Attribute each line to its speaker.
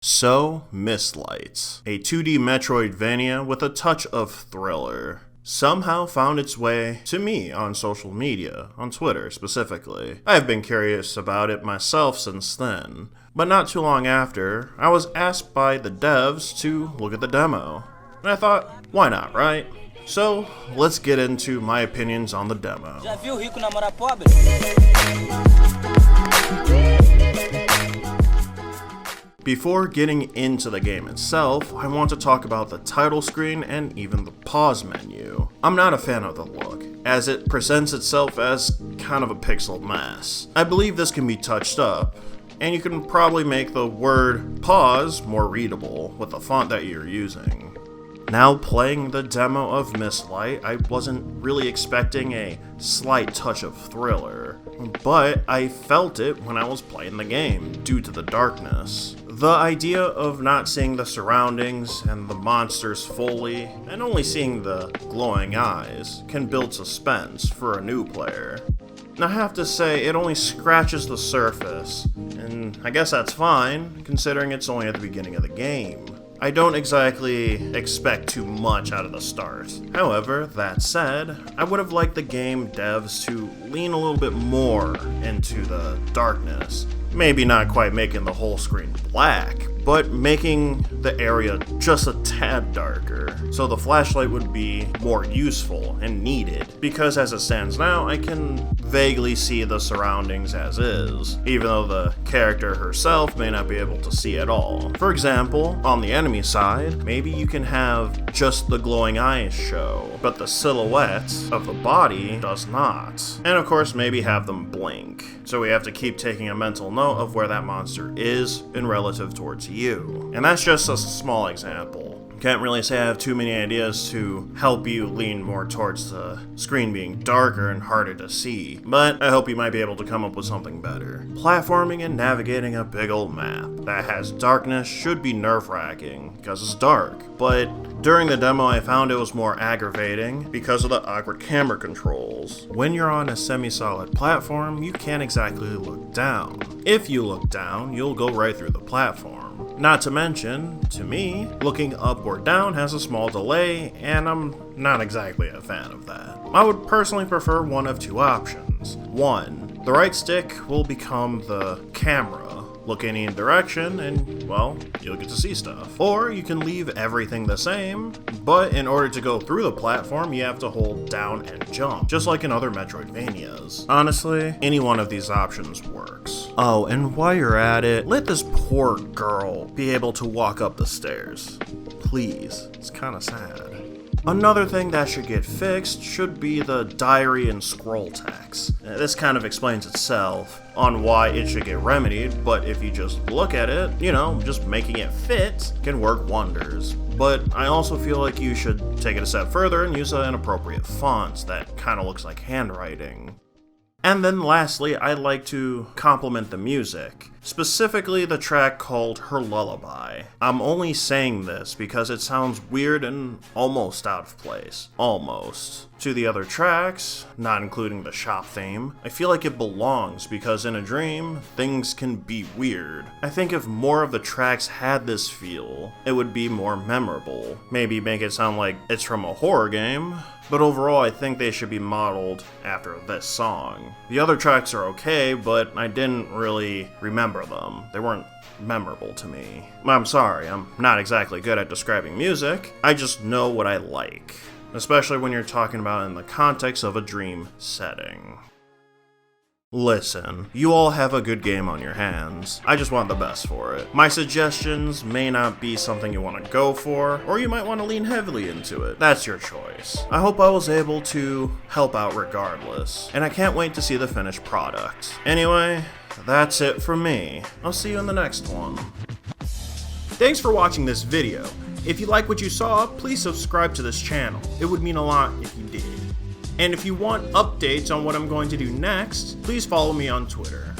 Speaker 1: So, Mislight, a 2D Metroidvania with a touch of thriller, somehow found its way to me on social media, on Twitter specifically. I have been curious about it myself since then, but not too long after, I was asked by the devs to look at the demo. And I thought, why not, right? So, let's get into my opinions on the demo.
Speaker 2: Já viu rico namorar pobre?
Speaker 1: Before getting into the game itself, I want to talk about the title screen and even the pause menu. I'm not a fan of the look, as it presents itself as kind of a pixel mess. I believe this can be touched up, and you can probably make the word pause more readable with the font that you're using. Now playing the demo of Mislight, I wasn't really expecting a slight touch of thriller, but I felt it when I was playing the game, due to the darkness. The idea of not seeing the surroundings and the monsters fully, and only seeing the glowing eyes, can build suspense for a new player. I have to say, it only scratches the surface, and I guess that's fine, considering it's only at the beginning of the game. I don't exactly expect too much out of the start. However, that said, I would have liked the game devs to lean a little bit more into the darkness. Maybe not quite making the whole screen black, but making the area just a tad darker, so the flashlight would be more useful and needed, because as it stands now, I can vaguely see the surroundings as is, even though the character herself may not be able to see at all. For example, on the enemy side, maybe you can have just the glowing eyes show, but the silhouette of the body does not. And of course, maybe have them blink, so we have to keep taking a mental note of where that monster is in relative towards you. And that's just a small example. Can't really say I have too many ideas to help you lean more towards the screen being darker and harder to see, but I hope you might be able to come up with something better. Platforming and navigating a big old map that has darkness should be nerve-wracking, because it's dark, but during the demo I found it was more aggravating because of the awkward camera controls. When you're on a semi-solid platform, you can't exactly look down. If you look down, you'll go right through the platform. Not to mention, to me, looking up or down has a small delay, and I'm not exactly a fan of that. I would personally prefer one of two options. One, the right stick will become the camera. Look in any direction and, well, you'll get to see stuff. Or you can leave everything the same, but in order to go through the platform, you have to hold down and jump, just like in other Metroidvanias. Honestly, any one of these options works. Oh, and while you're at it, let this poor girl be able to walk up the stairs. Please, it's kinda sad. Another thing that should get fixed should be the diary and scroll text. This kind of explains itself on why it should get remedied, but if you just look at it, just making it fit can work wonders. But I also feel like you should take it a step further and use an appropriate font that kind of looks like handwriting. And then lastly, I'd like to compliment the music, specifically the track called Her Lullaby. I'm only saying this because it sounds weird and almost out of place. Almost. To the other tracks, not including the shop theme, I feel like it belongs because in a dream, things can be weird. I think if more of the tracks had this feel, it would be more memorable. Maybe make it sound like it's from a horror game, but overall I think they should be modeled after this song. The other tracks are okay, but I didn't really remember them. They weren't memorable to me. I'm sorry, I'm not exactly good at describing music, I just know what I like. Especially when you're talking about it in the context of a dream setting. Listen, you all have a good game on your hands. I just want the best for it. My suggestions may not be something you want to go for, or you might want to lean heavily into it. That's your choice. I hope I was able to help out regardless, and I can't wait to see the finished product. Anyway, that's it from me. I'll see you in the next one. Thanks for watching this video. If you like what you saw, please subscribe to this channel. It would mean a lot if you did. And if you want updates on what I'm going to do next, please follow me on Twitter.